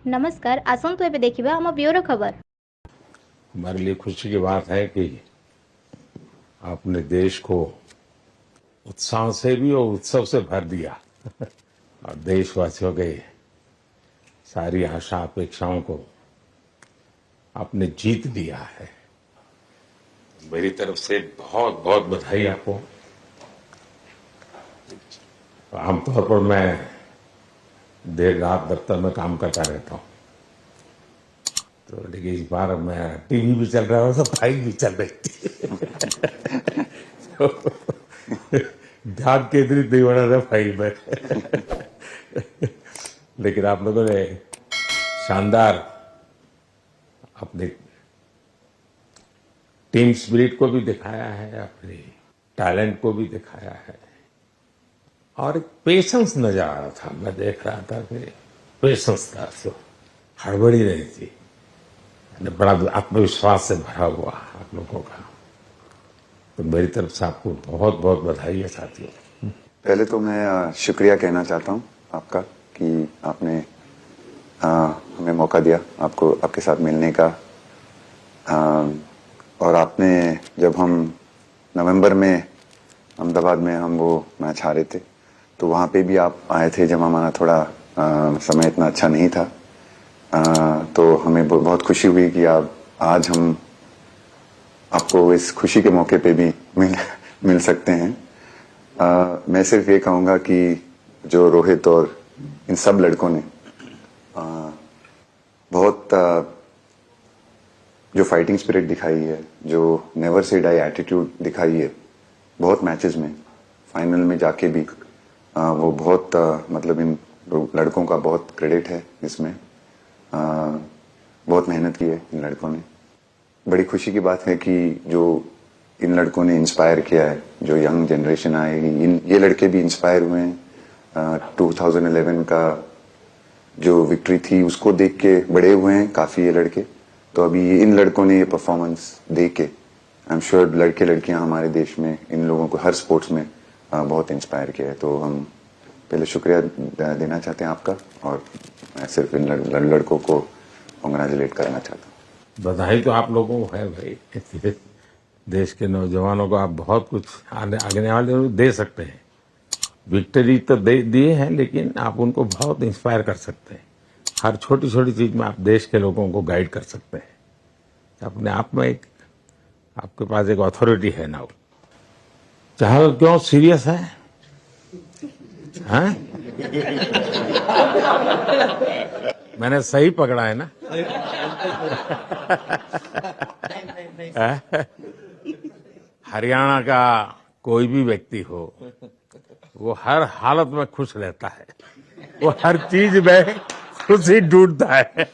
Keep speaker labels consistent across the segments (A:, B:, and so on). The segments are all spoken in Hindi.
A: नमस्कार आसंतु एबे देखिबा हम ब्यूरो खबर।
B: हमारे लिए खुशी की बात है कि आपने देश को उत्साह से भी और उत्सव से भर दिया और देशवासियों के सारी आशा अपेक्षाओं को आपने जीत लिया है। मेरी तरफ से बहुत बहुत बधाई आपको। आमतौर पर मैं देर रात दफ्तर में काम करता रहता हूँ, तो लेकिन इस बार मैं टीवी भी चल रहा है तो फाइल भी चल रही थी तो ध्यान केंद्रित नहीं हो रहा था फाइल में लेकिन आप लोगों ने शानदार अपने टीम स्पिरिट को भी दिखाया है, अपने टैलेंट को भी दिखाया है और एक पेशेंस नजर आ रहा था। मैं देख रहा था कि पेशेंस था, तो हड़बड़ी नहीं थी, बड़ा आत्मविश्वास से भरा हुआ आप लोगों का। तो मेरी तरफ से आपको बहुत बहुत बधाई है साथियों।
C: पहले तो मैं शुक्रिया कहना चाहता हूँ आपका कि आपने हमें मौका दिया आपको आपके साथ मिलने का। और आपने जब हम नवंबर में अहमदाबाद में हम वो मैच हारे थे तो वहाँ पे भी आप आए थे जब हमारा थोड़ा समय इतना अच्छा नहीं था। तो हमें बहुत खुशी हुई कि आप आज हम आपको इस खुशी के मौके पे भी मिल सकते हैं। मैं सिर्फ ये कहूँगा कि जो रोहित और इन सब लड़कों ने बहुत जो फाइटिंग स्पिरिट दिखाई है, जो नेवर से डाई एटीट्यूड दिखाई है बहुत मैचेस में, फाइनल में जाके भी वो बहुत मतलब इन लड़कों का बहुत क्रेडिट है इसमें। बहुत मेहनत की है इन लड़कों ने। बड़ी खुशी की बात है कि जो इन लड़कों ने इंस्पायर किया है, जो यंग जनरेशन आएगी, ये लड़के भी इंस्पायर हुए हैं। 2011 का जो विक्ट्री थी उसको देख के बड़े हुए हैं काफी ये लड़के। तो अभी इन लड़कों ने ये परफॉर्मेंस दे के आई एम श्योर लड़के लड़कियां हमारे देश में इन लोगों को हर स्पोर्ट्स में बहुत इंस्पायर किया है। तो हम पहले शुक्रिया देना चाहते हैं आपका, और मैं सिर्फ इन लड़कों को कांग्रेचुलेट करना चाहता हूँ।
B: बधाई तो आप लोगों को है भाई। देश के नौजवानों को आप बहुत कुछ आगे वाले लोग दे सकते हैं। विक्ट्री तो दिए हैं, लेकिन आप उनको बहुत इंस्पायर कर सकते हैं। हर छोटी छोटी चीज में आप देश के लोगों को गाइड कर सकते हैं। अपने आप में एक आपके पास एक अथॉरिटी है ना। चाहे क्यों सीरियस है, हैं? मैंने सही पकड़ा है ना? हरियाणा का कोई भी व्यक्ति हो, वो हर हालत में खुश रहता है, वो हर चीज में खुशी ढूंढता है।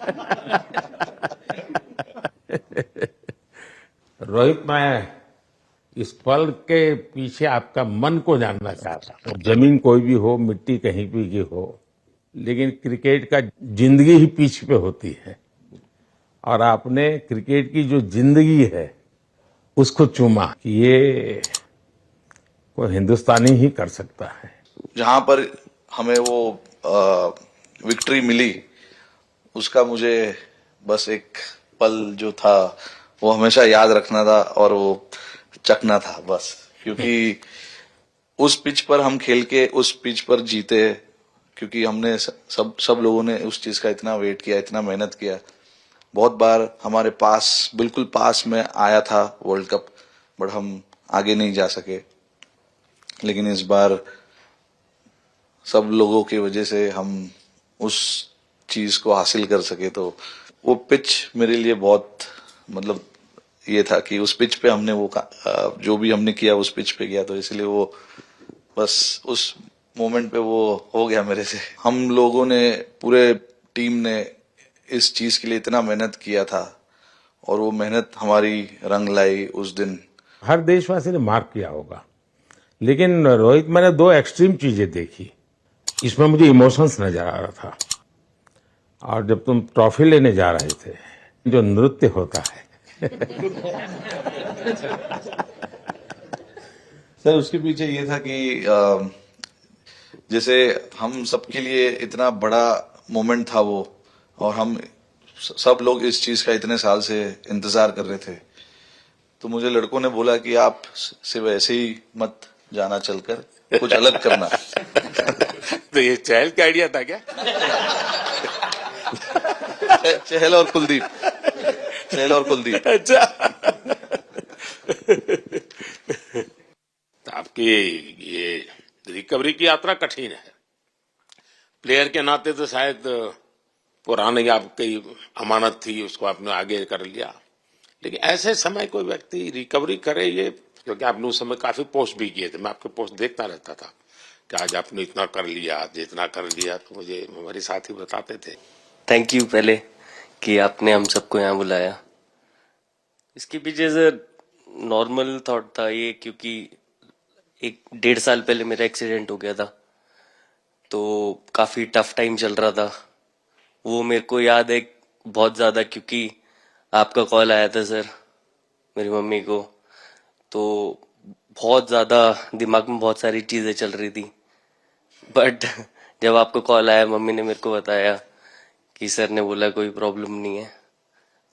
B: रोहित, मैं इस पल के पीछे आपका मन को जानना चाहता हूँ। जमीन कोई भी हो, मिट्टी कहीं भी की हो, लेकिन क्रिकेट का जिंदगी ही पिच पे होती है, और आपने क्रिकेट की जो जिंदगी है उसको चुमा कि ये कोई हिंदुस्तानी ही कर सकता है।
D: जहां पर हमें वो विक्ट्री मिली, उसका मुझे बस एक पल जो था वो हमेशा याद रखना था, और वो चखना था बस। क्योंकि उस पिच पर हम खेल के उस पिच पर जीते, क्योंकि हमने सब लोगों ने उस चीज का इतना वेट किया, इतना मेहनत किया। बहुत बार हमारे पास, बिल्कुल पास में आया था वर्ल्ड कप, बट हम आगे नहीं जा सके। लेकिन इस बार सब लोगों की वजह से हम उस चीज को हासिल कर सके। तो वो पिच मेरे लिए बहुत, मतलब ये था कि उस पिच पे हमने वो जो भी हमने किया उस पिच पे किया, तो इसलिए वो बस उस मोमेंट पे वो हो गया मेरे से। हम लोगों ने, पूरे टीम ने इस चीज के लिए इतना मेहनत किया था, और वो मेहनत हमारी रंग लाई उस दिन।
B: हर देशवासी ने मार्क किया होगा, लेकिन रोहित, मैंने दो एक्सट्रीम चीजें देखी। इसमें मुझे इमोशंस नजर आ रहा था, और जब तुम ट्रॉफी लेने जा रहे थे, जो नृत्य होता है
D: सर, उसके पीछे ये था कि जैसे हम सबके लिए इतना बड़ा मोमेंट था वो, और हम सब लोग इस चीज का इतने साल से इंतजार कर रहे थे। तो मुझे लड़कों ने बोला कि आप सिर्फ ऐसे ही मत जाना, चलकर कुछ अलग करना।
E: तो ये चहल का आइडिया था क्या?
D: चहल और कुलदीप, चहल और कुलदीप।
E: अच्छा। तो आपकी ये रिकवरी की यात्रा कठिन है। प्लेयर के नाते तो शायद पुरानी आपकी अमानत थी, उसको आपने आगे कर लिया। लेकिन ऐसे समय कोई व्यक्ति रिकवरी करे, ये क्योंकि आपने उस समय काफी पोस्ट भी किए थे, मैं आपके पोस्ट देखता रहता था कि आज आपने इतना कर लिया, आज इतना कर लिया, तो मुझे हमारे साथी बताते थे।
F: थैंक यू पहले कि आपने हम सबको यहाँ बुलाया। इसके पीछे से नॉर्मल थॉट था ये, क्योंकि 1-1.5 साल पहले मेरा एक्सीडेंट हो गया था, तो काफी टफ टाइम चल रहा था। वो मेरे को याद है बहुत ज्यादा, क्योंकि आपका कॉल आया था सर मेरी मम्मी को, तो बहुत ज्यादा दिमाग में बहुत सारी चीजें चल रही थी। बट जब आपका कॉल आया, मम्मी ने मेरे को बताया कि सर ने बोला कोई प्रॉब्लम नहीं है,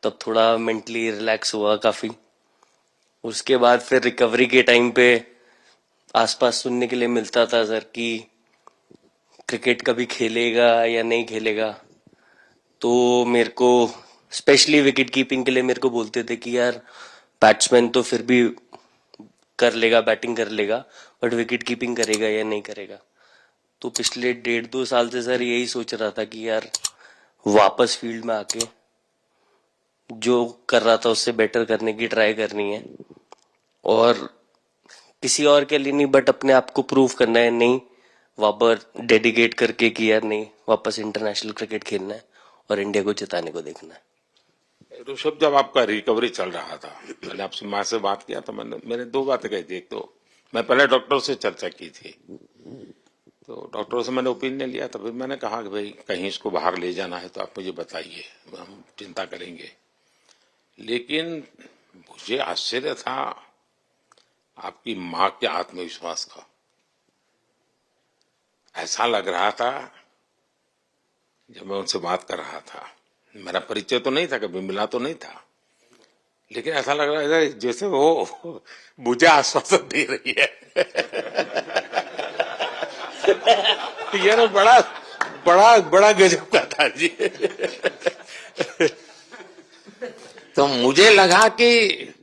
F: तब थोड़ा मेंटली रिलैक्स हुआ काफी। उसके बाद फिर रिकवरी के टाइम पे आसपास सुनने के लिए मिलता था सर कि क्रिकेट कभी खेलेगा या नहीं खेलेगा, तो मेरे को स्पेशली विकेट कीपिंग के लिए मेरे को बोलते थे कि यार बैट्समैन तो फिर भी कर लेगा, बैटिंग कर लेगा, बट विकेट कीपिंग करेगा या नहीं करेगा। तो पिछले 1.5-2 साल से सर यही सोच रहा था कि यार वापस फील्ड में आके जो कर रहा था उससे बेटर करने की ट्राई करनी है, और किसी और के लिए नहीं बट अपने आप को प्रूव करना है, नहीं वापस डेडिकेट करके कि यार नहीं, वापस इंटरनेशनल क्रिकेट खेलना है और इंडिया को जिताने को देखना है।
E: ऋषभ, जब आपका रिकवरी चल रहा था, मैंने आपसे माँ से बात किया तो मैंने 2 बातें कही थी। एक तो मैं पहले डॉक्टर से चर्चा की थी, तो डॉक्टरों से मैंने ओपिनियन लिया, तो फिर मैंने कहा कि भाई कहीं इसको बाहर ले जाना है तो आप मुझे बताइए, हम चिंता करेंगे। लेकिन मुझे आश्चर्य था आपकी माँ के आत्मविश्वास का। ऐसा लग रहा था जब मैं उनसे बात कर रहा था, मेरा परिचय तो नहीं था, कभी मिला तो नहीं था, लेकिन ऐसा लग रहा है जैसे वो मुझे आश्वासन दे रही है। ये ना बड़ा बड़ा बड़ा गजब का था जी। तो मुझे लगा कि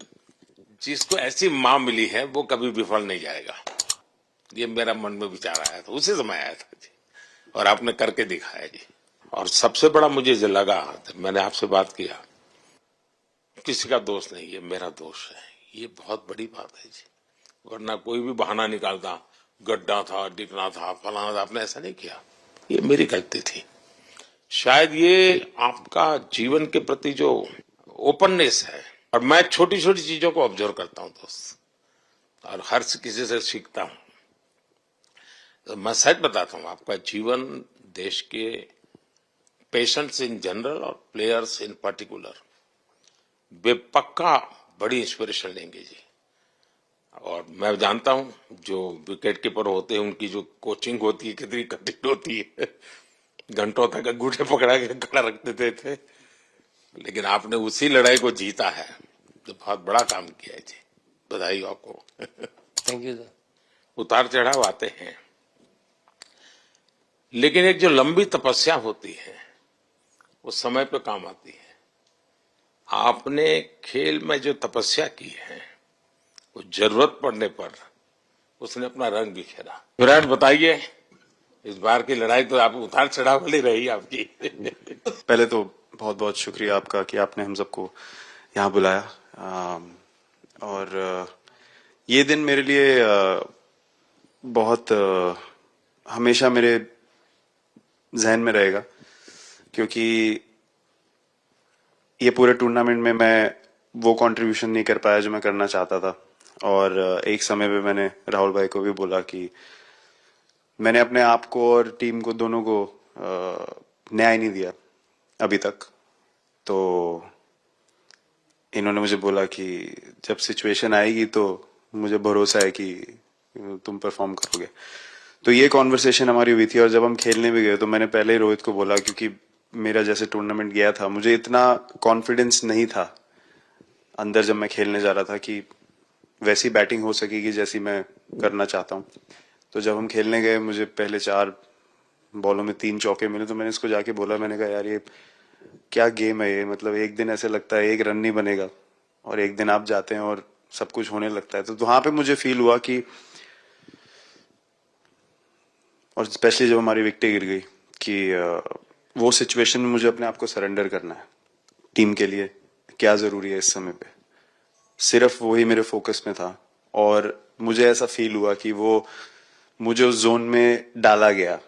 E: जिसको ऐसी माँ मिली है वो कभी विफल नहीं जाएगा, ये मेरा मन में विचार आया था, उसी समय आया था जी, और आपने करके दिखाया जी। और सबसे बड़ा मुझे जो लगा, मैंने आपसे बात किया, किसी का दोष नहीं, ये मेरा दोष है, ये बहुत बड़ी बात है जी। वरना कोई भी बहाना निकालता, गड्ढा था, डिगना था, फलाना था, आपने ऐसा नहीं किया, ये मेरी गलती थी। शायद ये आपका जीवन के प्रति जो ओपननेस है, और मैं छोटी छोटी चीजों को ऑब्जर्व करता हूं दोस्त, और हर किसी से सीखता हूं। तो मैं सच बताता हूं, आपका जीवन देश के पेशेंट्स इन जनरल और प्लेयर्स इन पर्टिकुलर वे पक्का बड़ी इंस्पिरेशन लेंगे जी। और मैं जानता हूं जो विकेट कीपर होते हैं उनकी जो कोचिंग होती है कितनी कठिन होती है, घंटों तक अंगूठे पकड़ा के खड़ा रख देते थे, लेकिन आपने उसी लड़ाई को जीता है, तो बहुत बड़ा काम किया है जी, बधाई हो आपको।
F: Thank you sir.
E: उतार चढ़ाव आते हैं, लेकिन एक जो लंबी तपस्या होती है वो समय पे काम आती है। आपने खेल में जो तपस्या की है वो जरूरत पड़ने पर उसने अपना रंग बिखेरा। विराट, बताइए, इस बार की लड़ाई तो आप उतार चढ़ाव वाली रही आपकी।
G: पहले तो बहुत बहुत शुक्रिया आपका कि आपने हम सबको यहाँ बुलाया, और ये दिन मेरे लिए बहुत हमेशा मेरे जहन में रहेगा, क्योंकि ये पूरे टूर्नामेंट में मैं वो कंट्रीब्यूशन नहीं कर पाया जो मैं करना चाहता था। और एक समय पे मैंने राहुल भाई को भी बोला कि मैंने अपने आप को और टीम को दोनों को न्याय नहीं दिया अभी तक। तो इन्होंने मुझे बोला कि जब सिचुएशन आएगी तो मुझे भरोसा है कि तुम परफॉर्म करोगे। तो ये कॉन्वर्सेशन हमारी हुई थी, और जब हम खेलने भी गए तो मैंने पहले ही रोहित को बोला, क्योंकि मेरा जैसे टूर्नामेंट गया था, मुझे इतना कॉन्फिडेंस नहीं था अंदर जब मैं खेलने जा रहा था कि वैसी बैटिंग हो सकेगी जैसी मैं करना चाहता हूँ। तो जब हम खेलने गए, मुझे पहले 4 बॉलों में 3 चौके मिले, तो मैंने इसको जाके बोला, मैंने कहा यार ये क्या गेम है ये, मतलब एक दिन ऐसे लगता है एक रन नहीं बनेगा और एक दिन आप जाते हैं और सब कुछ होने लगता है। तो वहां पे मुझे फील हुआ कि, और स्पेशली जब हमारी विकेट गिर गई, कि वो सिचुएशन में मुझे अपने आप को सरेंडर करना है। टीम के लिए क्या जरूरी है इस समय पे, सिर्फ वही मेरे फोकस में था। और मुझे ऐसा फील हुआ कि वो मुझे उस जोन में डाला गया।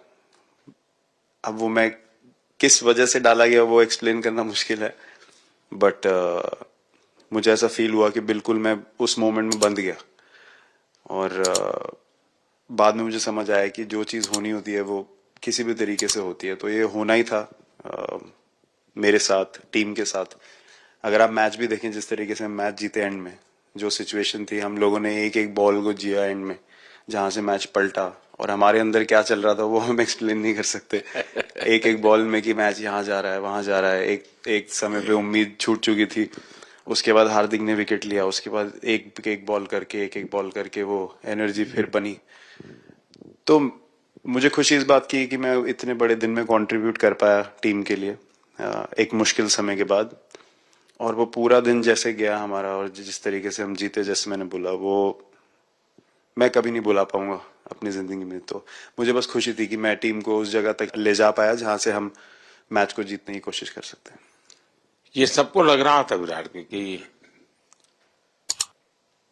G: अब वो मैं किस वजह से डाला गया वो एक्सप्लेन करना मुश्किल है, बट मुझे ऐसा फील हुआ कि बिल्कुल मैं उस मोमेंट में बंद गया। और बाद में मुझे समझ आया कि जो चीज होनी होती है वो किसी भी तरीके से होती है, तो ये होना ही था मेरे साथ, टीम के साथ। अगर आप मैच भी देखें, जिस तरीके से हम मैच जीते एंड में, जो सिचुएशन थी, हम लोगों ने एक एक बॉल को जिया एंड में, जहां से मैच पलटा, और हमारे अंदर क्या चल रहा था वो हम एक्सप्लेन नहीं कर सकते। एक एक बॉल में कि मैच यहाँ जा रहा है वहां जा रहा है। एक समय पे उम्मीद छूट चुकी थी, उसके बाद हार्दिक ने विकेट लिया, उसके बाद एक एक बॉल करके वो एनर्जी फिर बनी। तो मुझे खुशी इस बात की कि मैं इतने बड़े दिन में कंट्रीब्यूट कर पाया टीम के लिए, एक मुश्किल समय के बाद। और वो पूरा दिन जैसे गया हमारा, और जिस तरीके से हम जीते, जैसे मैंने बोला, वो मैं कभी नहीं भुला पाऊंगा अपनी जिंदगी में। तो मुझे बस खुशी थी कि मैं टीम को उस जगह तक ले जा पाया जहां से हम मैच को जीतने की कोशिश कर सकते हैं।
E: ये सबको लग रहा था विराट की कि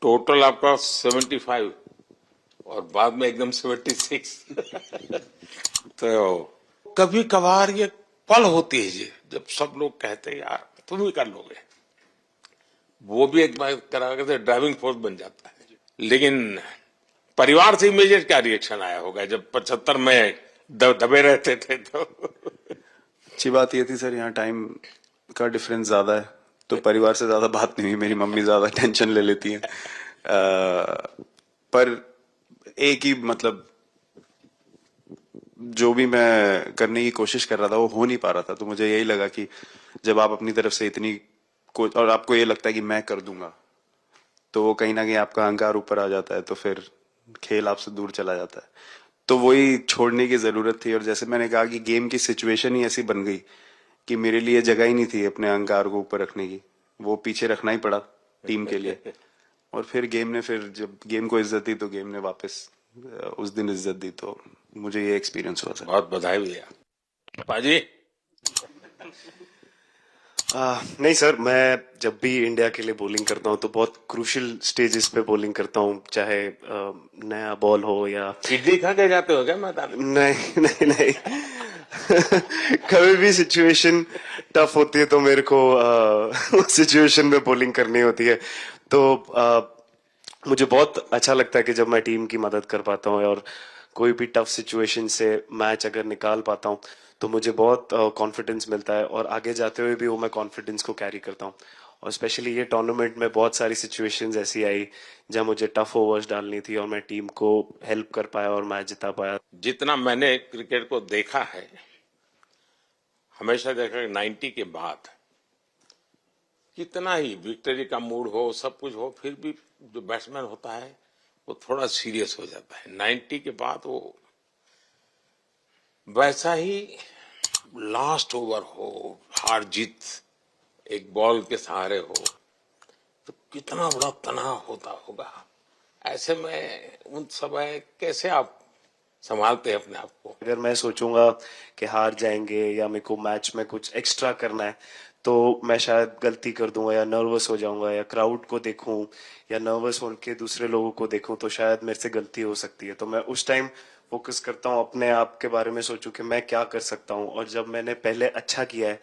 E: टोटल आपका 75 और बाद में एकदम 76। तो कभी कभार ये पल होती है जी, जब सब लोग कहते हैं यार तुम ही कर लोगे, वो भी एक बार करा के ड्राइविंग फोर्स बन जाता है। लेकिन परिवार से इमीडिएट क्या रिएक्शन आया होगा जब 75 में दबे रहते थे? तो
G: अच्छी बात ये थी सर, यहाँ टाइम का डिफरेंस ज्यादा है, तो परिवार से ज्यादा बात नहीं हुई। मेरी मम्मी ज्यादा टेंशन ले लेती हैं। पर एक ही, मतलब जो भी मैं करने की कोशिश कर रहा था वो हो नहीं पा रहा था। तो मुझे यही लगा कि जब आप अपनी तरफ से इतनी और आपको ये लगता है कि मैं कर दूंगा, तो वो कहीं ना कहीं आपका अहंकार ऊपर आ जाता है, तो फिर खेल आपसे दूर चला जाता है। तो वही छोड़ने की जरूरत थी। और जैसे मैंने कहा कि गेम की सिचुएशन ही ऐसी बन गई कि मेरे लिए जगह ही नहीं थी अपने अहंकार को ऊपर रखने की, वो पीछे रखना ही पड़ा टीम के लिए। और फिर गेम ने, फिर जब गेम को इज्जत दी तो गेम ने वापस उस दिन इज्जत दी। तो मुझे ये एक्सपीरियंस हुआ सर।
E: बहुत बधाई भैया। पाजी
H: नहीं सर, मैं जब भी इंडिया के लिए बॉलिंग करता हूँ तो बहुत क्रूशियल स्टेजेस पे बॉलिंग करता हूँ, चाहे नया बॉल हो या
E: इडली खा के जाते हो क्या मैदान में?
H: नहीं नहीं नहीं। कभी भी सिचुएशन टफ होती है तो मेरे को उस सिचुएशन में बॉलिंग करनी होती है। तो मुझे बहुत अच्छा लगता है कि जब मैं टीम की मदद कर पाता हूँ और कोई भी टफ सिचुएशन से मैच अगर निकाल पाता हूँ तो मुझे बहुत कॉन्फिडेंस मिलता है, और आगे जाते हुए भी वो मैं कॉन्फिडेंस को कैरी करता हूँ। और स्पेशली ये टूर्नामेंट में बहुत सारी सिचुएशंस ऐसी आई जहाँ मुझे टफ ओवर्स डालनी थी और मैं टीम को हेल्प कर पाया और मैच जिता पाया।
E: जितना मैंने क्रिकेट को देखा है, हमेशा देखा कि 90 के बाद कितना ही विक्ट्री का मूड हो, सब कुछ हो, फिर भी जो बैट्समैन होता है वो थोड़ा सीरियस हो जाता है। 90 के बाद वो वैसा ही लास्ट ओवर हो, हार जीत एक बॉल के सहारे हो, तो कितना बड़ा तनाव होता होगा। ऐसे में उन समय कैसे आप संभालते हैं अपने आप को?
H: अगर मैं सोचूंगा कि हार जाएंगे या मेरे को मैच में कुछ एक्स्ट्रा करना है तो मैं शायद गलती कर दूंगा या नर्वस हो जाऊंगा, या क्राउड को देखूं या नर्वस होकर दूसरे लोगों को देखूं तो शायद मेरे से गलती हो सकती है। तो मैं उस टाइम फोकस करता हूं, अपने आप के बारे में सोचूं कि मैं क्या कर सकता हूं, और जब मैंने पहले अच्छा किया है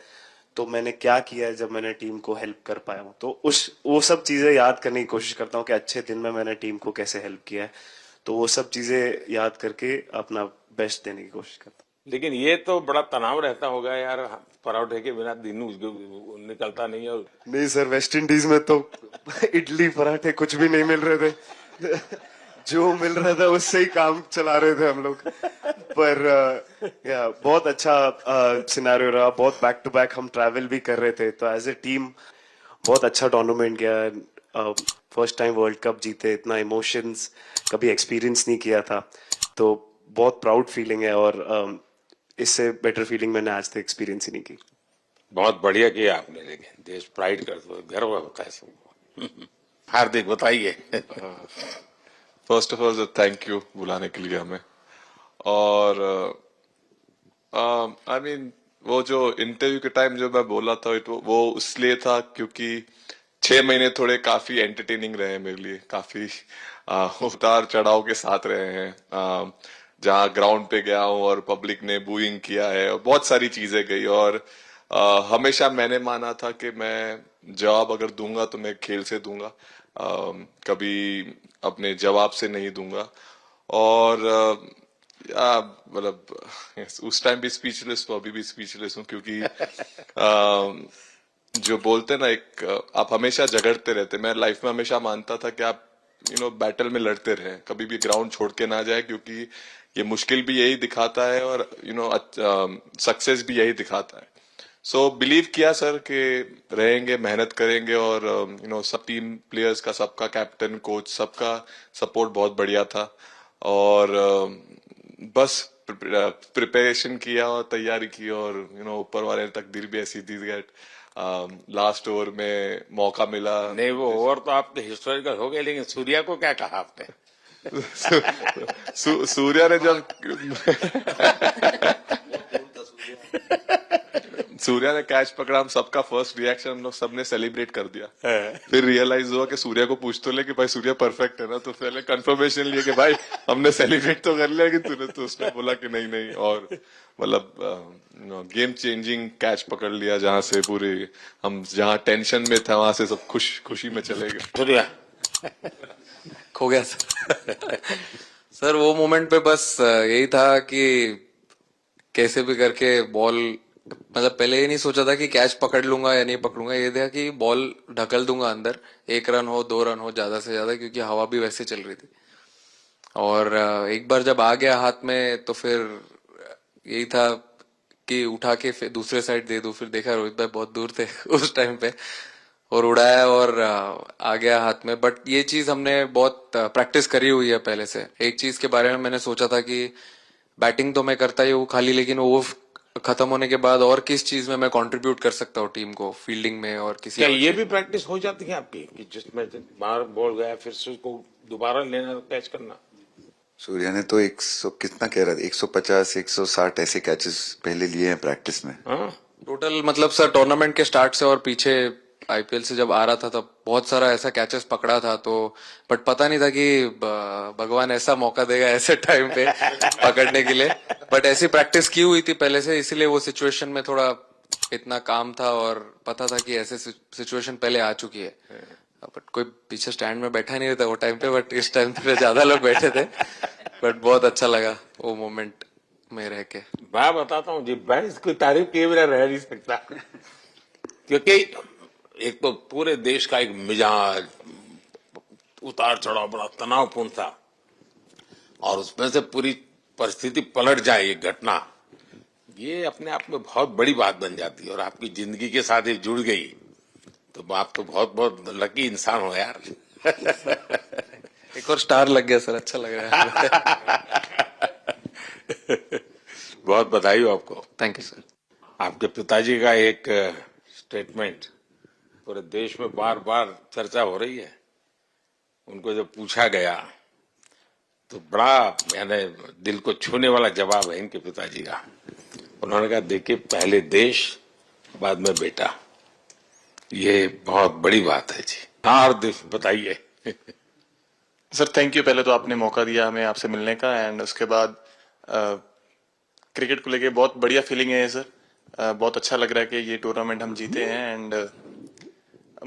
H: तो मैंने क्या किया है जब मैंने टीम को हेल्प कर पाया हूँ। तो वो सब चीजें याद करने की कोशिश करता हूँ कि अच्छे दिन में मैंने टीम को कैसे हेल्प किया है। तो वो सब चीजें याद करके अपना बेस्ट देने की कोशिश करता हूँ।
E: लेकिन ये तो बड़ा तनाव रहता होगा यार, पराठे के बिना दिन निकलता नहीं। और
H: नहीं सर, वेस्ट इंडीज में तो इडली पराठे कुछ भी नहीं मिल रहे थे। जो मिल रहा था उससे ही काम चला रहे थे हम लोग। पर या बहुत अच्छा सिनेरियो रहा, बहुत बैक टू बैक हम ट्रैवल भी कर रहे थे, तो एज ए टीम बहुत अच्छा टूर्नामेंट गया। फर्स्ट टाइम वर्ल्ड कप जीते, इतना इमोशंस कभी एक्सपीरियंस नहीं किया था, तो बहुत प्राउड फीलिंग है, और इससे बेटर फीलिंग मैंने आज तक एक्सपीरियंस ही नहीं की।
E: बहुत बढ़िया किया आपने, लेकिन देश प्राइड करते हुए गर्व होता है सबको। हार्दिक बताइए।
I: First of all thank you बुलाने के लिए हमें। और आई मीन वो जो इंटरव्यू के टाइम जो मैं बोला था वो इसलिए था क्योंकि 6 महीने थोड़े काफी एंटरटेनिंग रहे मेरे लिए, काफी उतार चढ़ाव के साथ रहे हैं। जहाँ ग्राउंड पे गया हूँ और पब्लिक ने बूइंग किया है और बहुत सारी चीजें गई, और हमेशा मैंने माना था कि मैं जवाब अगर दूंगा तो मैं खेल से दूंगा, कभी अपने जवाब से नहीं दूंगा। और मतलब उस टाइम भी स्पीचलेस हूँ, अभी भी स्पीचलेस हूँ, क्योंकि जो बोलते ना आप हमेशा झगड़ते रहते। मैं लाइफ में हमेशा मानता था कि आप बैटल में लड़ते रहे, कभी भी ग्राउंड छोड़ के ना जाए, क्योंकि ये मुश्किल भी यही दिखाता है और सक्सेस भी यही दिखाता है। सो बिलीव किया सर कि रहेंगे, मेहनत करेंगे, और सब टीम प्लेयर्स का, सबका कैप्टन कोच सबका सपोर्ट बहुत बढ़िया था, और बस प्रिपरेशन किया और तैयारी की, और ऊपर वाले ने तकदीर भी ऐसी दी गई। लास्ट ओवर में मौका मिला।
E: नहीं, वो ओवर तो आपके हिस्टोरिकल हो गए, लेकिन सूर्या को क्या कहा आपने?
I: सूर्या ने जब सूर्या ने कैच पकड़ा, हम सबका फर्स्ट रिएक्शन हम लोग सबने सेलिब्रेट कर दिया। फिर रियलाइज हुआ कि सूर्या को पूछ तो ले कि भाई सूर्या परफेक्ट है ना, तो पहले कंफर्मेशन लिए कि भाई हमने सेलिब्रेट तो कर लिया, कि तूने, तो उसने बोला कि नहीं नहीं, और मतलब गेम चेंजिंग कैच पकड़ लिया, जहां से पूरे हम जहां टेंशन में था वहां से सब खुशी में चले गए।
E: सूर्या
J: खो गया सर। सर वो मोमेंट पे बस यही था कि कैसे भी करके बॉल, मतलब पहले ये नहीं सोचा था कि कैच पकड़ लूंगा या नहीं पकड़ूंगा, ये था कि बॉल ढकल दूंगा अंदर, 1 रन हो 2 रन हो ज्यादा से ज्यादा, क्योंकि हवा भी वैसे चल रही थी। और एक बार जब आ गया हाथ में तो फिर यही था कि उठा के फिर दूसरे साइड दे दूं। फिर देखा रोहित भाई बहुत दूर थे उस टाइम पे, और उड़ाया और आ गया हाथ में। बट ये चीज हमने बहुत प्रैक्टिस करी हुई है पहले से। एक चीज के बारे में मैंने सोचा था कि बैटिंग तो मैं करता ही हूँ खाली, लेकिन वो खत्म होने के बाद और किस चीज में मैं कंट्रीब्यूट कर सकता हूँ टीम को, फील्डिंग में और किसी
E: क्या
J: और
E: ये भी प्रैक्टिस हो जाती है आपकी, कि जिसमें बाहर बॉल गया फिर से उसको दोबारा लेना, कैच करना?
C: सूर्या ने तो 100 कितना कह रहा था, 150 160 ऐसे कैचेस पहले लिए हैं प्रैक्टिस में।
E: हाँ,
J: टोटल मतलब सर टूर्नामेंट के स्टार्ट से और पीछे आईपीएल से जब आ रहा था तब बहुत सारा ऐसा कैचेस पकड़ा था, तो बट पता नहीं था कि भगवान ऐसा मौका देगा ऐसे टाइम पे पकड़ने के लिए। बट ऐसी प्रैक्टिस की हुई थी पहले से, इसीलिए वो सिचुएशन में थोड़ा इतना काम था और पता था कि ऐसे सिचुएशन पहले आ चुकी है। बट कोई पीछे स्टैंड में बैठा नहीं रहता वो टाइम पे, बट इस टाइम पे ज्यादा लोग बैठे थे। बट बहुत अच्छा लगा वो मोमेंट में रह के।
E: मैं बताता हूँ जी, मैं इसकी तारीफ किए बिना रह नहीं सकता, क्योंकि एक तो पूरे देश का एक मिजाज, उतार चढ़ाव बड़ा तनावपूर्ण था, और उसमें से पूरी परिस्थिति पलट जाए, ये घटना, ये अपने आप में बहुत बड़ी बात बन जाती है, और आपकी जिंदगी के साथ ये जुड़ गई, तो आप तो बहुत बहुत लकी इंसान हो यार।
J: एक और स्टार लग गया सर, अच्छा लग रहा है।
E: बहुत बधाई हो आपको।
J: Thank you sir.
E: आपके पिताजी का एक स्टेटमेंट पूरे देश में बार बार चर्चा हो रही है। उनको जब पूछा गया तो बड़ा यानी दिल को छूने वाला जवाब है इनके पिताजी का। उन्होंने कहा, देखिए पहले देश बाद में बेटा, ये बहुत बड़ी बात है जी। हाँ बताइए।
G: सर थैंक यू, पहले तो आपने मौका दिया हमें आपसे मिलने का, एंड उसके बाद क्रिकेट को लेके बहुत बढ़िया फीलिंग है सर। बहुत अच्छा लग रहा है कि ये टूर्नामेंट हम जीते हैं। एंड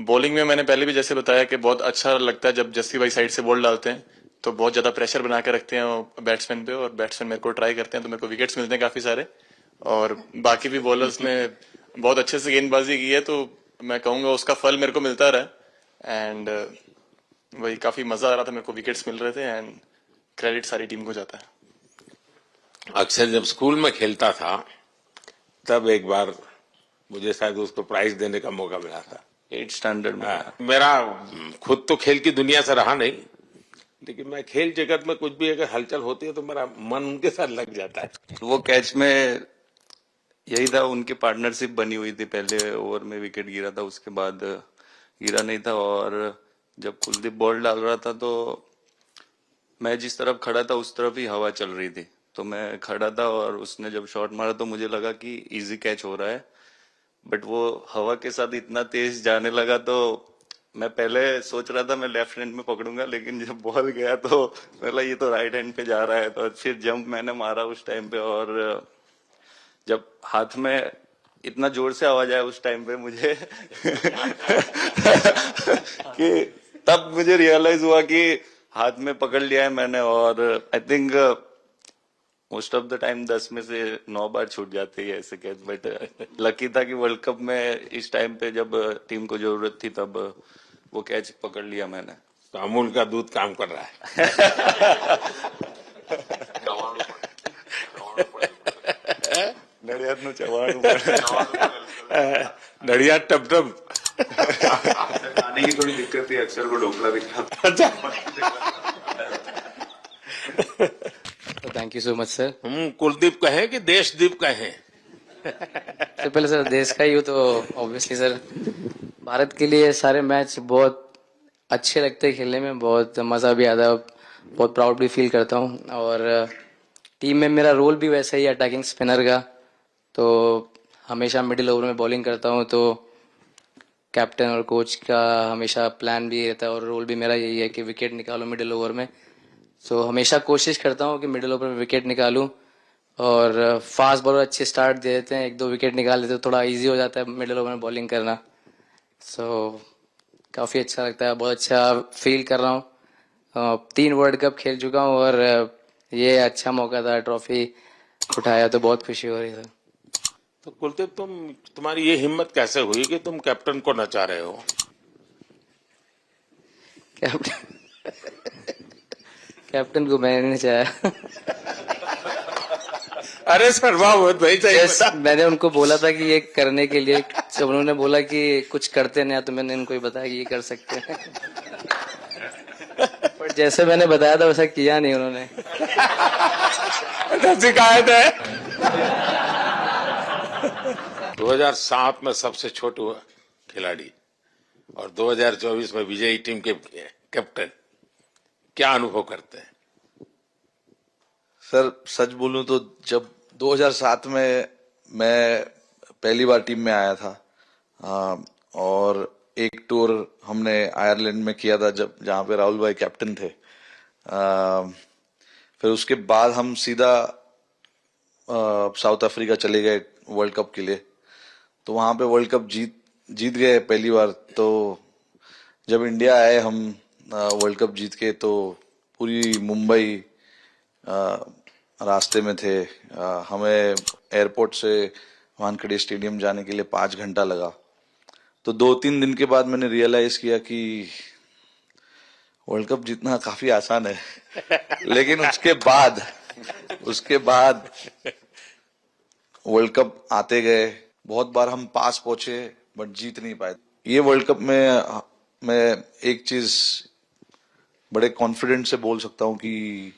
G: बॉलिंग में मैंने पहले भी जैसे बताया कि बहुत अच्छा लगता है जब जस्सी भाई साइड से बॉल डालते हैं, तो बहुत ज्यादा प्रेशर बना के रखते हैं बैट्समैन पे, और बैट्समैन मेरे को ट्राई करते हैं तो मेरे को विकेट्स मिलते हैं काफी सारे। और बाकी भी बॉलर्स ने बहुत अच्छे से गेंदबाजी की है, तो मैं कहूंगा उसका फल मेरे को मिलता रहा। एंड वही काफी मजा आ रहा था, मेरे को विकेट्स मिल रहे थे, एंड
H: क्रेडिट सारी टीम को जाता है।
E: अक्सर जब स्कूल में खेलता था तब एक बार मुझे शायद उसको प्राइज देने का मौका मिला था।
D: 8th स्टैंडर्ड में।
E: हाँ, मेरा खुद तो खेल की दुनिया से रहा नहीं, लेकिन मैं खेल जगत में कुछ भी अगर हलचल होती है तो मेरा मन उनके साथ लग जाता है।
K: वो कैच में यही था, उनकी पार्टनरशिप बनी हुई थी, पहले ओवर में विकेट गिरा था, उसके बाद गिरा नहीं था। और जब कुलदीप बॉल डाल रहा था तो मैं जिस तरफ खड़ा था उस तरफ ही हवा चल रही थी, तो मैं खड़ा था और उसने जब शॉट मारा तो मुझे लगा कि इजी कैच हो रहा है, बट वो हवा के साथ इतना तेज जाने लगा तो मैं पहले सोच रहा था मैं लेफ्ट हैंड में पकड़ूंगा, लेकिन जब बॉल गया तो बोला ये तो राइट हैंड पे जा रहा है, तो फिर जंप मैंने मारा उस टाइम पे। और जब हाथ में इतना जोर से आवाज आया उस टाइम पे मुझे कि तब मुझे रियलाइज हुआ कि हाथ में पकड़ लिया है मैंने। और I think most of the time 10 में से 9 बार छूट जाते हैं ऐसे कैच, बट लकी था कि वर्ल्ड कप में इस टाइम पे जब टीम को जरूरत थी तब वो कैच पकड़ लिया मैंने।
E: तो अमूल का दूध काम कर रहा है।
K: નડિયાદ નું ચવાણું પડે,
E: नड़िया टप टप।
G: खाने की थोड़ी दिक्कत थी, अक्सर को ढोकला भी खाता।
L: Thank you so much sir.
E: हम कुलदीप कहें कि देशदीप कहें?
L: सबसे पहले सर देश का ही हूँ तो ऑब्वियसली सर भारत के लिए सारे मैच बहुत अच्छे लगते हैं खेलने में, बहुत मज़ा भी आता है, बहुत प्राउड भी फील करता हूँ। और टीम में मेरा रोल भी वैसा ही है, अटैकिंग स्पिनर का, तो हमेशा मिडिल ओवर में बॉलिंग करता हूँ, तो कैप्टन और कोच का हमेशा प्लान भी रहता है और रोल भी मेरा यही है कि विकेट निकालो मिडिल ओवर में। सो हमेशा कोशिश करता हूँ कि मिडिल ओवर में विकेट निकालूं, और फास्ट बॉलर अच्छे स्टार्ट दे देते हैं, 1-2 विकेट निकाल देते तो थोड़ा इजी हो जाता है मिडिल ओवर में बॉलिंग करना। सो काफ़ी अच्छा लगता है, बहुत अच्छा फील कर रहा हूँ। 3 वर्ल्ड कप खेल चुका हूँ और ये अच्छा मौका था, ट्रॉफी उठाया तो बहुत खुशी हो रही है।
E: तो कुलदीप तुम्हारी ये हिम्मत कैसे हुई कि तुम कैप्टन को नचा रहे हो?
L: कैप्टन को मैंने नहीं चाहा।
E: अरे सर वाह, भाई
L: Yes, मैंने उनको बोला था कि ये करने के लिए, जब उन्होंने बोला कि कुछ करते नहीं तो मैंने उनको ही बताया कि ये कर सकते हैं। पर जैसे मैंने बताया था वैसा किया नहीं उन्होंने।
E: शिकायत है। 2007 में सबसे छोटे खिलाड़ी और 2024 में विजयी टीम के कैप्टन, क्या अनुभव करते हैं?
D: सर सच बोलूं तो जब 2007 में मैं पहली बार टीम में आया था, और एक टूर हमने आयरलैंड में किया था जब जहां पे राहुल भाई कैप्टन थे, फिर उसके बाद हम सीधा साउथ अफ्रीका चले गए वर्ल्ड कप के लिए, तो वहां पे वर्ल्ड कप जीत गए पहली बार। तो जब इंडिया आए हम वर्ल्ड कप जीत के, तो पूरी मुंबई रास्ते में थे, हमें एयरपोर्ट से वानखेड़े स्टेडियम जाने के लिए 5 घंटा लगा। तो 2-3 दिन के बाद मैंने रियलाइज किया कि वर्ल्ड कप जीतना काफी आसान है। लेकिन उसके बाद वर्ल्ड कप आते गए, बहुत बार हम पास पहुंचे बट जीत नहीं पाए। ये वर्ल्ड कप में मैं एक चीज बड़े कॉन्फिडेंट से बोल सकता हूं कि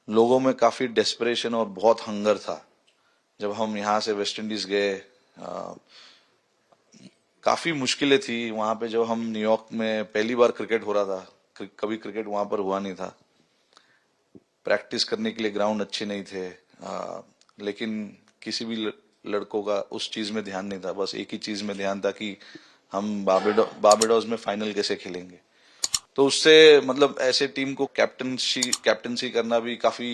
D: लोगों में काफी डेस्परेशन और बहुत हंगर था। जब हम यहाँ से वेस्ट इंडीज गए, काफी मुश्किलें थी वहां पे। जब हम न्यूयॉर्क में पहली बार क्रिकेट हो रहा था, कभी क्रिकेट वहां पर हुआ नहीं था, प्रैक्टिस करने के लिए ग्राउंड अच्छे नहीं थे, लेकिन किसी भी लड़कों का उस चीज में ध्यान नहीं था, बस एक ही चीज में ध्यान था कि हम बारबाडोस में फाइनल कैसे खेलेंगे। तो उससे मतलब ऐसे टीम को कैप्टनसी करना भी काफी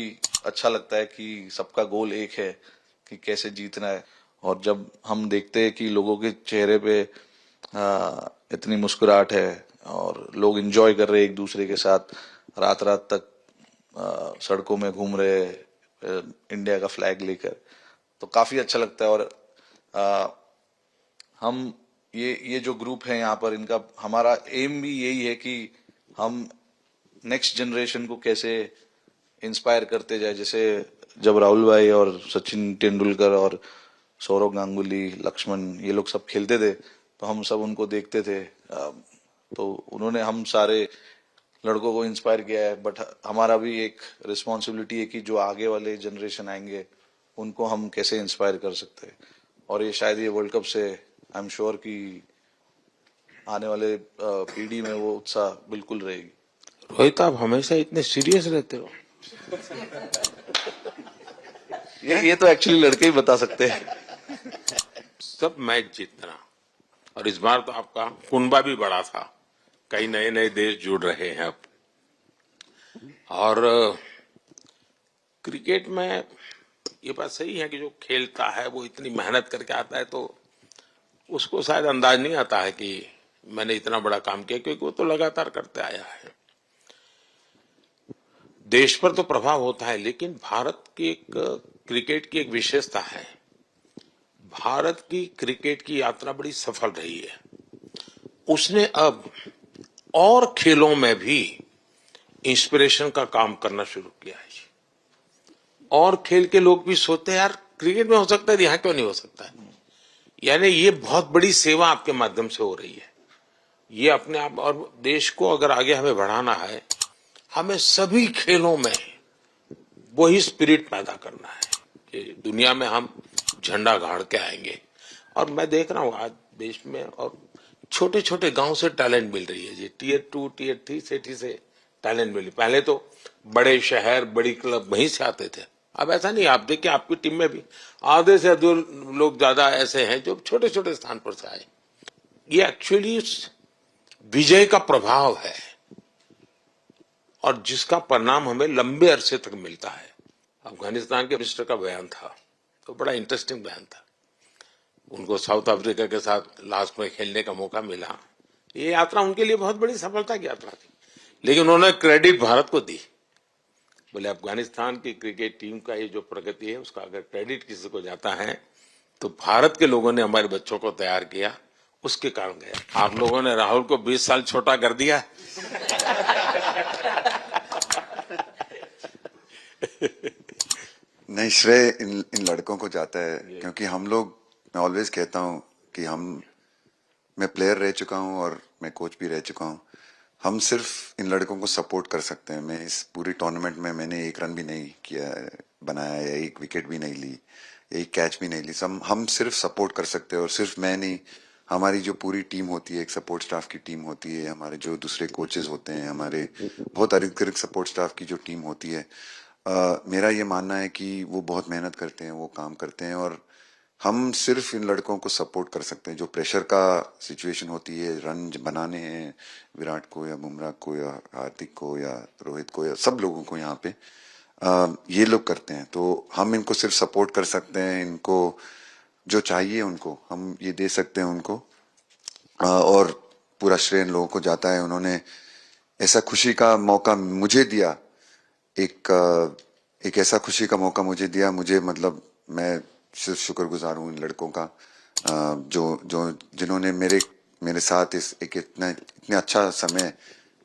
D: अच्छा लगता है कि सबका गोल एक है कि कैसे जीतना है। और जब हम देखते हैं कि लोगों के चेहरे पे इतनी मुस्कुराहट है और लोग एंजॉय कर रहे हैं एक दूसरे के साथ, रात रात तक सड़कों में घूम रहे इंडिया का फ्लैग लेकर, तो काफी अच्छा लगता है। और हम ये जो ग्रुप है यहाँ पर, इनका हमारा एम भी यही है कि हम नेक्स्ट जनरेशन को कैसे इंस्पायर करते जाए। जैसे जब राहुल भाई और सचिन तेंदुलकर और सौरव गांगुली, लक्ष्मण, ये लोग सब खेलते थे तो हम सब उनको देखते थे। तो उन्होंने हम सारे लड़कों को इंस्पायर किया है, बट हमारा भी एक रिस्पॉन्सिबिलिटी है कि जो आगे वाले जनरेशन आएंगे उनको हम कैसे इंस्पायर कर सकते हैं। और ये शायद ये वर्ल्ड कप से आई एम श्योर कि आने वाले पीढ़ी में वो उत्साह बिल्कुल रहेगी।
E: रोहित, आप हमेशा इतने सीरियस रहते हो।
D: ये तो एक्चुअली लड़के ही बता सकते हैं।
E: सब मैच जीतना, और इस बार तो आपका कुनबा भी बड़ा था, कई नए नए देश जुड़ रहे हैं अब। और क्रिकेट में ये बात सही है कि जो खेलता है वो इतनी मेहनत करके आता है तो उसको शायद अंदाज नहीं आता है कि मैंने इतना बड़ा काम किया, क्योंकि वो तो लगातार करते आया है। देश पर तो प्रभाव होता है, लेकिन भारत की एक क्रिकेट की एक विशेषता है, भारत की क्रिकेट की यात्रा बड़ी सफल रही है। उसने अब और खेलों में भी इंस्पिरेशन का काम करना शुरू किया है। और खेल के लोग भी सोचते हैं यार क्रिकेट में हो सकता है, यहाँ क्यों नहीं हो सकता है। यानी ये बहुत बड़ी सेवा आपके माध्यम से हो रही है। ये अपने आप, और देश को अगर आगे हमें बढ़ाना है, हमें सभी खेलों में वही स्पिरिट पैदा करना है कि दुनिया में हम झंडा गाड़ के आएंगे। और मैं देख रहा हूँ आज देश में और छोटे छोटे गांव से टैलेंट मिल रही है जी। टियर 2, टियर 3 सिटी से टैलेंट मिली। पहले तो बड़े शहर, बड़ी क्लब वहीं से आते थे, अब ऐसा नहीं। आप देखिए आपकी टीम में भी आधे से अधिक लोग ज्यादा ऐसे हैं जो छोटे छोटे स्थान पर से आए। ये एक्चुअली विजय का प्रभाव है और जिसका परिणाम हमें लंबे अरसे तक मिलता है। अफगानिस्तान के मिनिस्टर का बयान था तो बड़ा इंटरेस्टिंग बयान था। उनको साउथ अफ्रीका के साथ लास्ट में खेलने का मौका मिला। ये यात्रा उनके लिए बहुत बड़ी सफलता की यात्रा थी, लेकिन उन्होंने क्रेडिट भारत को दी। बोले अफगानिस्तान की क्रिकेट टीम का ये जो प्रगति है उसका अगर क्रेडिट किसी को जाता है तो भारत के लोगों ने हमारे बच्चों को तैयार किया, उसके कारण गया। आप लोगों ने राहुल को 20 साल छोटा कर दिया।
C: नहीं, श्रेय इन लड़कों को जाता है, क्योंकि हम लोग, मैं ऑलवेज कहता हूँ कि मैं प्लेयर रह चुका हूँ और मैं कोच भी रह चुका हूँ। हम सिर्फ इन लड़कों को सपोर्ट कर सकते हैं। मैं इस पूरी टूर्नामेंट में मैंने एक रन भी नहीं किया, बनाया, या एक विकेट भी नहीं ली, एक कैच भी नहीं ली। हम सिर्फ सपोर्ट कर सकते हैं। और सिर्फ मैं नहीं, हमारी जो पूरी टीम होती है, एक सपोर्ट स्टाफ की टीम होती है, हमारे जो दूसरे कोचेस होते हैं, हमारे बहुत अधिक सपोर्ट स्टाफ की जो टीम होती है, मेरा ये मानना है कि वो बहुत मेहनत करते हैं, वो काम करते हैं, और हम सिर्फ इन लड़कों को सपोर्ट कर सकते हैं। जो प्रेशर का सिचुएशन होती है, रन बनाने हैं विराट को या बुमराह को या हार्दिक को या रोहित को या सब लोगों को, यहाँ पे ये लोग करते हैं। तो हम इनको सिर्फ सपोर्ट कर सकते हैं। इनको जो चाहिए उनको हम ये दे सकते हैं उनको, और पूरा श्रेय इन लोगों को जाता है। उन्होंने ऐसा खुशी का मौका मुझे दिया, एक ऐसा खुशी का मौका मुझे दिया। मुझे मतलब मैं सिर्फ शुक्रगुजार हूँ इन लड़कों का, जिन्होंने मेरे साथ इतने अच्छा समय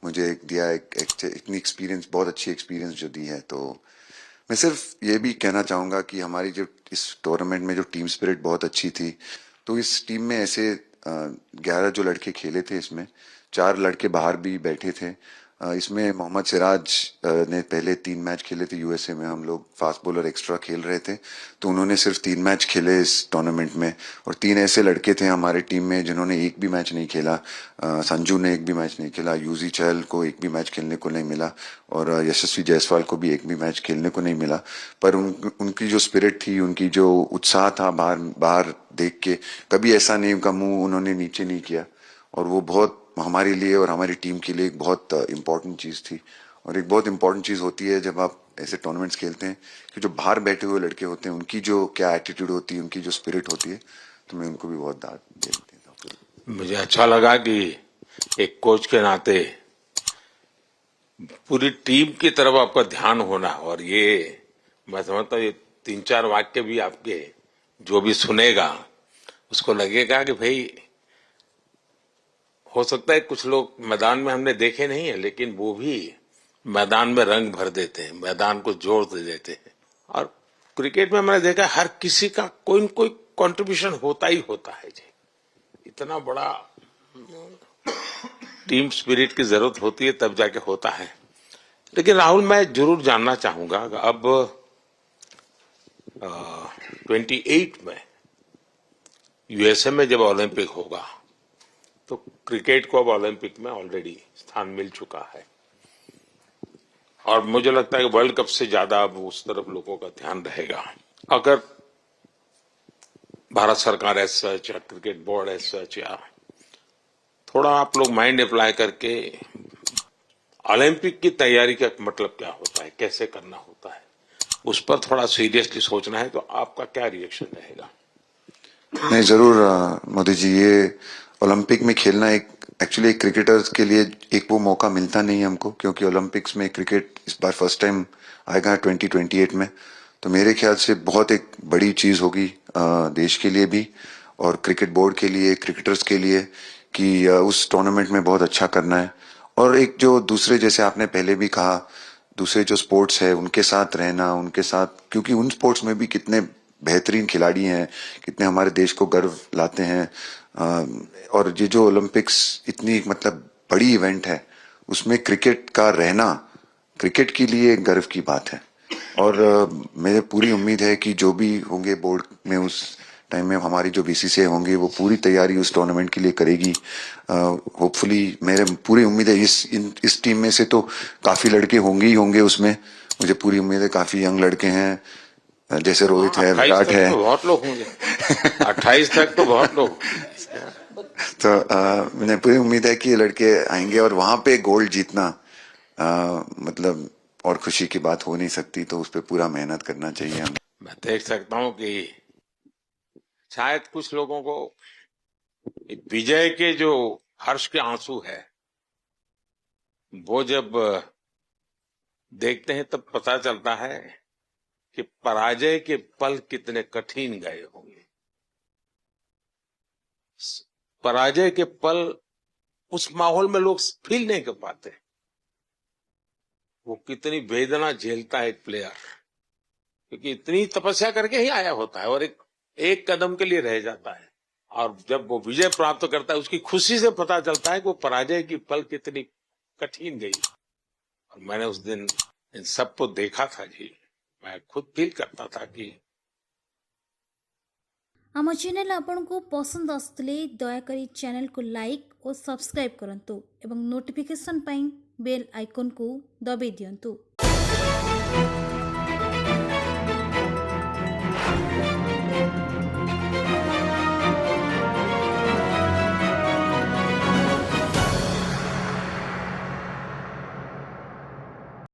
C: मुझे दिया, इतनी एक्सपीरियंस, बहुत अच्छी एक्सपीरियंस जो दी है। तो मैं सिर्फ ये भी कहना चाहूंगा कि हमारी जो इस टूर्नामेंट में जो टीम स्पिरिट बहुत अच्छी थी। तो इस टीम में ऐसे 11 जो लड़के खेले थे, इसमें 4 लड़के बाहर भी बैठे थे। इसमें मोहम्मद सिराज ने पहले 3 मैच खेले थे यूएसए में। हम लोग फास्ट बॉलर एक्स्ट्रा खेल रहे थे, तो उन्होंने सिर्फ 3 मैच खेले इस टूर्नामेंट में। और 3 ऐसे लड़के थे हमारे टीम में जिन्होंने एक भी मैच नहीं खेला। संजू ने एक भी मैच नहीं खेला, यूजी चहल को एक भी मैच खेलने को नहीं मिला, और यशस्वी जायसवाल को भी एक भी मैच खेलने को नहीं मिला। पर उनकी जो स्पिरिट थी, उनकी जो उत्साह था, बाहर देख के कभी ऐसा नहीं, उनका मुंह उन्होंने नीचे नहीं किया। और वो बहुत हमारे लिए और हमारी टीम के लिए एक बहुत इम्पोर्टेंट चीज थी। और एक बहुत इम्पोर्टेंट चीज होती है जब आप ऐसे टूर्नामेंट्स खेलते हैं कि जो बाहर बैठे हुए लड़के होते हैं, उनकी जो क्या एटीट्यूड होती है, उनकी जो स्पिरिट होती है, तो मैं उनको भी बहुत दाद देता हूँ।
E: मुझे अच्छा लगा कि एक कोच के नाते पूरी टीम की तरफ आपका ध्यान होना। और ये मैं समझता हूँ ये 3-4 वाक्य भी आपके जो भी सुनेगा उसको लगेगा कि भाई हो सकता है कुछ लोग मैदान में हमने देखे नहीं है, लेकिन वो भी मैदान में रंग भर देते हैं, मैदान को जोड़ दे देते हैं। और क्रिकेट में मैंने देखा हर किसी का कोई न कोई कंट्रीब्यूशन होता ही होता है जी। इतना बड़ा टीम स्पिरिट की जरूरत होती है तब जाके होता है। लेकिन राहुल, मैं जरूर जानना चाहूंगा अब 28 में यूएसए में जब ओलंपिक होगा तो क्रिकेट को अब ओलंपिक में ऑलरेडी स्थान मिल चुका है और मुझे लगता है कि वर्ल्ड कप से ज्यादा अब उस तरफ लोगों का ध्यान रहेगा। अगर भारत सरकार एज सच या क्रिकेट बोर्ड एज सच या थोड़ा आप लोग माइंड अप्लाई करके ओलंपिक की तैयारी का मतलब क्या होता है, कैसे करना होता है, उस पर थोड़ा सीरियसली सोचना है, तो आपका क्या रिएक्शन रहेगा?
C: नहीं, जरूर मोदी जी, ये ओलंपिक में खेलना एक एक्चुअली एक क्रिकेटर्स के लिए एक वो मौका मिलता नहीं है हमको, क्योंकि ओलंपिक्स में क्रिकेट इस बार फर्स्ट टाइम आएगा 2028 में। तो मेरे ख्याल से बहुत एक बड़ी चीज होगी देश के लिए भी और क्रिकेट बोर्ड के लिए, क्रिकेटर्स के लिए, कि उस टूर्नामेंट में बहुत अच्छा करना है। और एक जो दूसरे, जैसे आपने पहले भी कहा, दूसरे जो स्पोर्ट्स है उनके साथ रहना, उनके साथ, क्योंकि उन स्पोर्ट्स में भी कितने बेहतरीन खिलाड़ी हैं, कितने हमारे देश को गर्व लाते हैं। और ये जो ओलंपिक्स इतनी मतलब बड़ी इवेंट है, उसमें क्रिकेट का रहना क्रिकेट के लिए गर्व की बात है। और मेरे पूरी उम्मीद है कि जो भी होंगे बोर्ड में उस टाइम में, हमारी जो बीसीसीआई होंगे वो पूरी तैयारी उस टूर्नामेंट के लिए करेगी। होपफुली मेरे पूरी उम्मीद है इस टीम में से तो काफी लड़के होंगे ही होंगे उसमें, मुझे पूरी उम्मीद है। काफी यंग लड़के हैं, जैसे रोहित है, विराट है,
E: तो बहुत लोग होंगे 28 तक तो बहुत लोग।
C: तो मुझे पूरी उम्मीद है कि ये लड़के आएंगे और वहां पे गोल्ड जीतना मतलब और खुशी की बात हो नहीं सकती। तो उस पर पूरा मेहनत करना चाहिए हम।
E: मैं देख सकता हूं कि शायद कुछ लोगों को विजय के जो हर्ष के आंसू है वो जब देखते हैं तब पता चलता है कि पराजय के पल कितने कठिन गए होंगे। पराजय के पल उस माहौल में लोग फील नहीं कर पाते, वो कितनी वेदना झेलता है एक प्लेयर, क्योंकि इतनी तपस्या करके ही आया होता है और एक कदम के लिए रह जाता है। और जब वो विजय प्राप्त करता है उसकी खुशी से पता चलता है कि वो पराजय की पल कितनी कठिन गई। और मैंने उस दिन इन सबको देखा था जी, मैं खुद फील करता था कि
M: आम चैनल आपन को पसंद आसुतले दयाकरी चैनल को लाइक और सब्सक्राइब करंतु एवं नोटिफिकेशन पाई बेल आइकन को दबाई दियंतु।